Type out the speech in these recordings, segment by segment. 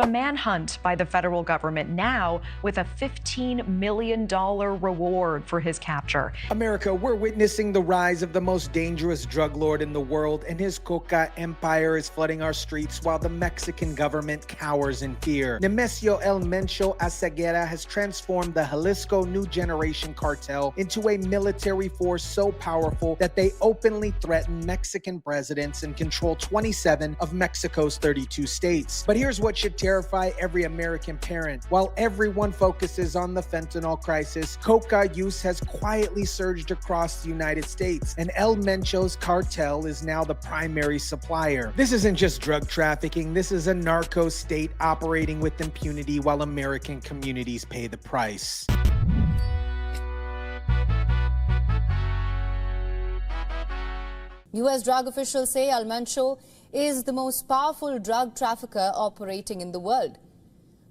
A manhunt by the federal government now with a $15 million reward for his capture. America, we're witnessing the rise of the most dangerous drug lord in the world, and his Coca empire is flooding our streets while the Mexican government cowers in fear. Nemesio El Mencho Oseguera has transformed the Jalisco New Generation Cartel into a military force so powerful that they openly threaten Mexican presidents and control 27 of Mexico's 32 states. But here's what should terrify every American parent. While everyone focuses on the fentanyl crisis, Coca use has quietly surged across the United States, and El Mencho's cartel is now the primary supplier. This isn't just drug trafficking, this is a narco state operating with impunity while American communities pay the price. U.S. drug officials say El Mencho is the most powerful drug trafficker operating in the world.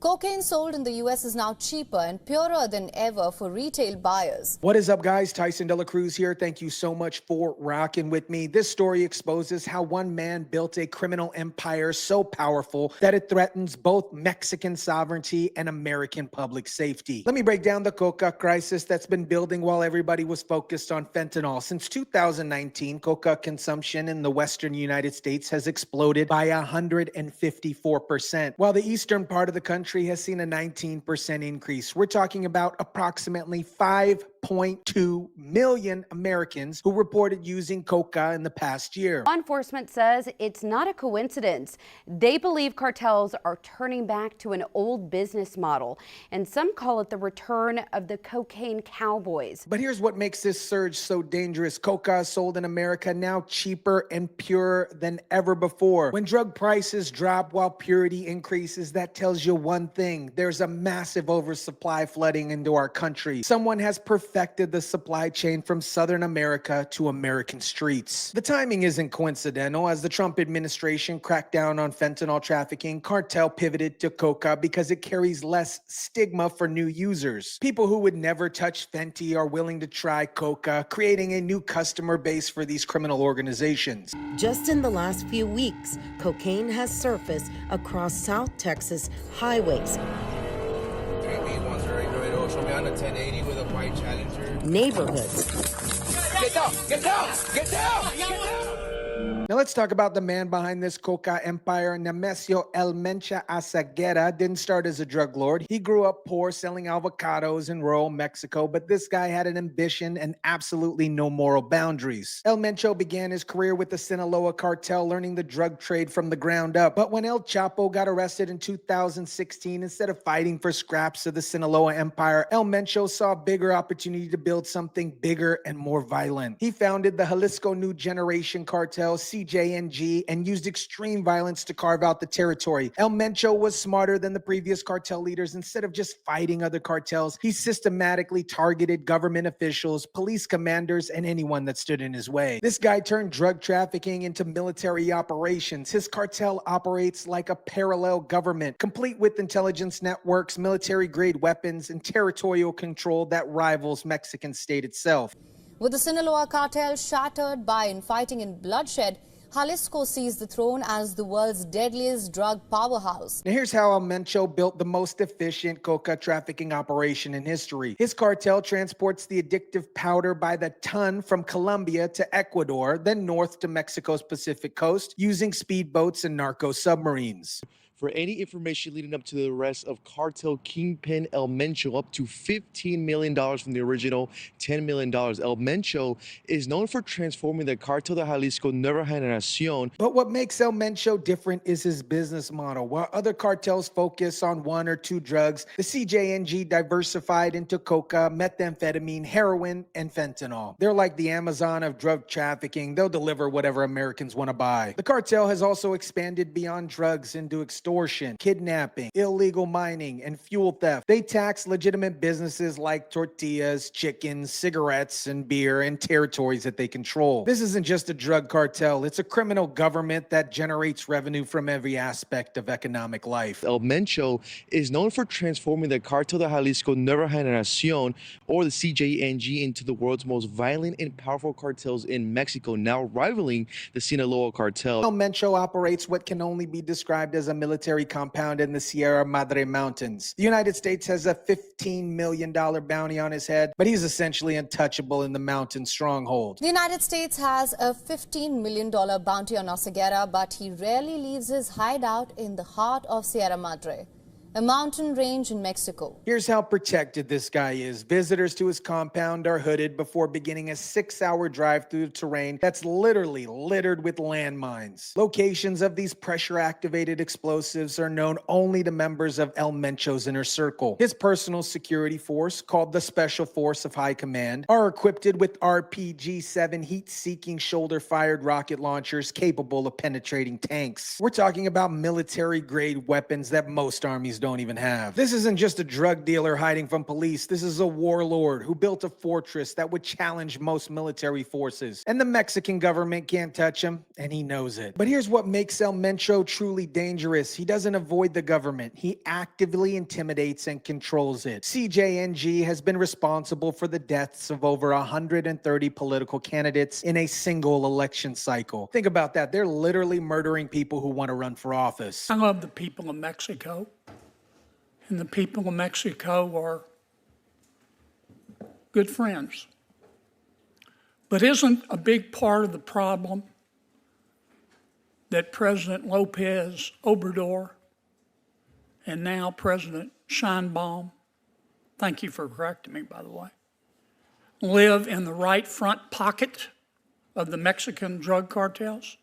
Cocaine sold in the U.S. is now cheaper and purer than ever for retail buyers. What is up, guys? Tyson DELACRUZ here. Thank you so much for rocking with me. This story exposes how one man built a criminal empire so powerful that it threatens both Mexican sovereignty and American public safety. Let me break down the Coca crisis that's been building while everybody was focused on fentanyl. Since 2019, Coca consumption in the western United States has exploded by 154%, while the eastern part of the country has seen a 19% increase. We're talking about approximately 5.2 million Americans who reported using Coca in the past year. Law enforcement says it's not a coincidence. They believe cartels are turning back to an old business model, and some call it the return of the cocaine cowboys. But here's what makes this surge so dangerous. Coca is sold in America now cheaper and purer than ever before. When drug prices drop while purity increases, that tells you one thing: there's a massive oversupply flooding into our country. Someone has perfected the supply chain from Southern America to American streets. The timing isn't coincidental. As the Trump administration cracked down on fentanyl trafficking, cartel pivoted to Coca because it carries less stigma for new users. People who would never touch Fenty are willing to try Coca, creating a new customer base for these criminal organizations. Just in the last few weeks, cocaine has surfaced across South Texas highways, neighborhoods. Get down! Get down! Get down! Get down! Now let's talk about the man behind this Coca empire. Nemesio El Mencho Oseguera didn't start as a drug lord. He grew up poor, selling avocados in rural Mexico, but this guy had an ambition and absolutely no moral boundaries. El Mencho began his career with the Sinaloa cartel, learning the drug trade from the ground up. But when El Chapo got arrested in 2016, instead of fighting for scraps of the Sinaloa empire, El Mencho saw a bigger opportunity to build something bigger and more violent. He founded the Jalisco New Generation Cartel, CJNG, and used extreme violence to carve out the territory. El Mencho was smarter than the previous cartel leaders. Instead of just fighting other cartels, he systematically targeted government officials, police commanders, and anyone that stood in his way. This guy turned drug trafficking into military operations. His cartel operates like a parallel government, complete with intelligence networks, military-grade weapons, and territorial control that rivals Mexican state itself. With the Sinaloa cartel shattered by infighting and bloodshed, Jalisco sees the throne as the world's deadliest drug powerhouse. Now here's how El Mencho built the most efficient Coca trafficking operation in history. His cartel transports the addictive powder by the ton from Colombia to Ecuador, then north to Mexico's Pacific coast, using speedboats and narco submarines. For any information leading up to the arrest of cartel kingpin El Mencho, up to $15 million from the original $10 million. El Mencho is known for transforming the Cartel de Jalisco New Generation. But what makes El Mencho different is his business model. While other cartels focus on one or two drugs, the CJNG diversified into coca, methamphetamine, heroin, and fentanyl. They're like the Amazon of drug trafficking. They'll deliver whatever Americans want to buy. The cartel has also expanded beyond drugs into extortion, kidnapping, illegal mining, and fuel theft. They tax legitimate businesses like tortillas, chickens, cigarettes, and beer in territories that they control. This isn't just a drug cartel. It's a criminal government that generates revenue from every aspect of economic life. El Mencho is known for transforming the Cartel de Jalisco New Generation, or the CJNG, into the world's most violent and powerful cartels in Mexico, now rivaling the Sinaloa cartel. El Mencho operates what can only be described as a military military compound in the Sierra Madre Mountains. The United States has a $15 million bounty on his head, but he's essentially untouchable in the mountain stronghold. The United States has a $15 million bounty on Oseguera, but he rarely leaves his hideout in the heart of Sierra Madre, a mountain range in Mexico. Here's how protected this guy is. Visitors to his compound are hooded before beginning a 6-hour drive through the terrain that's literally littered with landmines. Locations of these pressure-activated explosives are known only to members of El Mencho's inner circle. His personal security force, called the Special Force of High Command, are equipped with RPG-7 heat-seeking shoulder-fired rocket launchers capable of penetrating tanks. We're talking about military-grade weapons that most armies don't even have. This isn't just a drug dealer hiding from police. This is a warlord who built a fortress that would challenge most military forces. And the Mexican government can't touch him, and he knows it. But here's what makes El Mencho truly dangerous. He doesn't avoid the government. He actively intimidates and controls it. CJNG has been responsible for the deaths of over 130 political candidates in a single election cycle. Think about that. They're literally murdering people who want to run for office. I love the people of Mexico. And the people of Mexico are good friends. But isn't a big part of the problem that President Lopez Obrador and now President Sheinbaum, thank you for correcting me, by the way, live in the right front pocket of the Mexican drug cartels?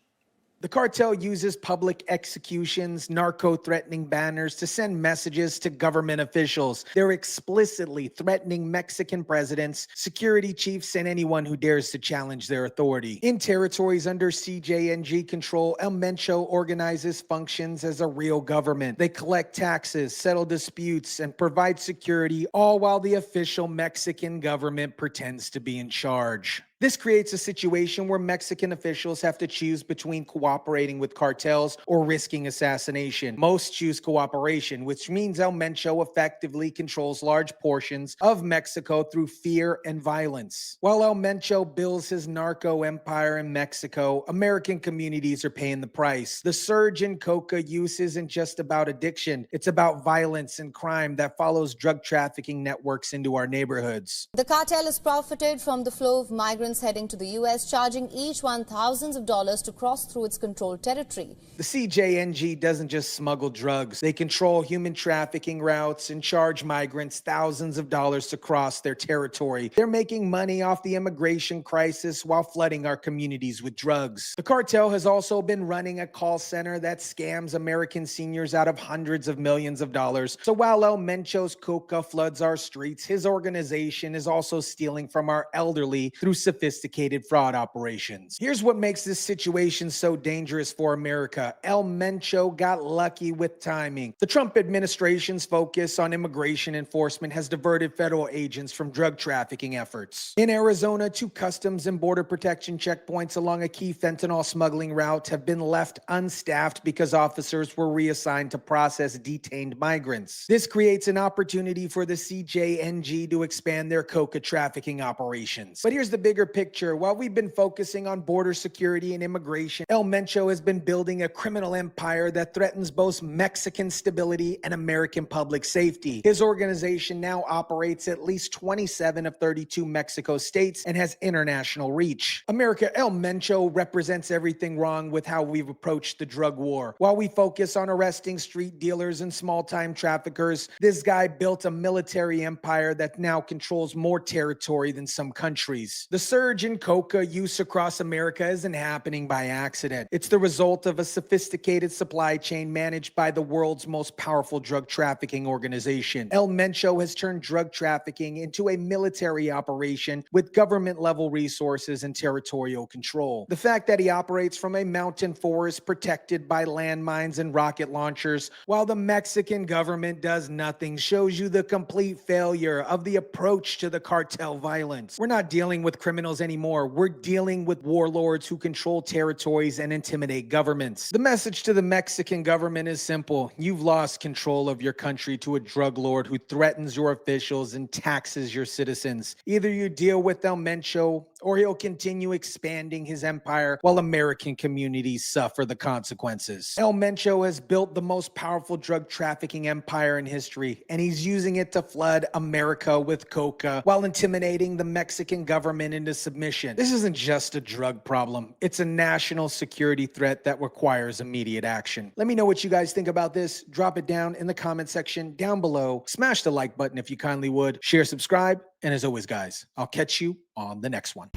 The cartel uses public executions, narco-threatening banners to send messages to government officials. They're explicitly threatening Mexican presidents, security chiefs, and anyone who dares to challenge their authority. In territories under CJNG control, El Mencho organizes functions as a real government. They collect taxes, settle disputes, and provide security, all while the official Mexican government pretends to be in charge. This creates a situation where Mexican officials have to choose between cooperating with cartels or risking assassination. Most choose cooperation, which means El Mencho effectively controls large portions of Mexico through fear and violence. While El Mencho builds his narco empire in Mexico, American communities are paying the price. The surge in Coca use isn't just about addiction. It's about violence and crime that follows drug trafficking networks into our neighborhoods. The cartel has profited from the flow of migrants heading to the U.S., charging each one thousands of dollars to cross through its controlled territory. The CJNG doesn't just smuggle drugs. They control human trafficking routes and charge migrants thousands of dollars to cross their territory. They're making money off the immigration crisis while flooding our communities with drugs. The cartel has also been running a call center that scams American seniors out of hundreds of millions of dollars. So while El Mencho's Coca floods our streets, his organization is also stealing from our elderly through sophisticated fraud operations. Here's what makes this situation so dangerous for America. El Mencho got lucky with timing. The Trump administration's focus on immigration enforcement has diverted federal agents from drug trafficking efforts. In Arizona, 2 customs and border protection checkpoints along a key fentanyl smuggling route have been left unstaffed because officers were reassigned to process detained migrants. This creates an opportunity for the CJNG to expand their coca trafficking operations. But here's the bigger picture. While we've been focusing on border security and immigration, El Mencho has been building a criminal empire that threatens both Mexican stability and American public safety. His organization now operates at least 27 of 32 Mexico states and has international reach. America, El Mencho represents everything wrong with how we've approached the drug war. While we focus on arresting street dealers and small-time traffickers, this guy built a military empire that now controls more territory than some countries. The surge in coca use across America isn't happening by accident. It's the result of a sophisticated supply chain managed by the world's most powerful drug trafficking organization. El Mencho has turned drug trafficking into a military operation with government-level resources and territorial control. The fact that he operates from a mountain forest protected by landmines and rocket launchers, while the Mexican government does nothing, shows you the complete failure of the approach to the cartel violence. We're not dealing with criminal criminals anymore. We're dealing with warlords who control territories and intimidate governments. The message to the Mexican government is simple. You've lost control of your country to a drug lord who threatens your officials and taxes your citizens. Either you deal with El Mencho, or he'll continue expanding his empire while American communities suffer the consequences. El Mencho has built the most powerful drug trafficking empire in history, and he's using it to flood America with Coca while intimidating the Mexican government into submission. This isn't just a drug problem. It's a national security threat that requires immediate action. Let me know what you guys think about this. Drop it down in the comment section down below. Smash the like button if you kindly would. Share, subscribe, and as always, guys, I'll catch you on the next one.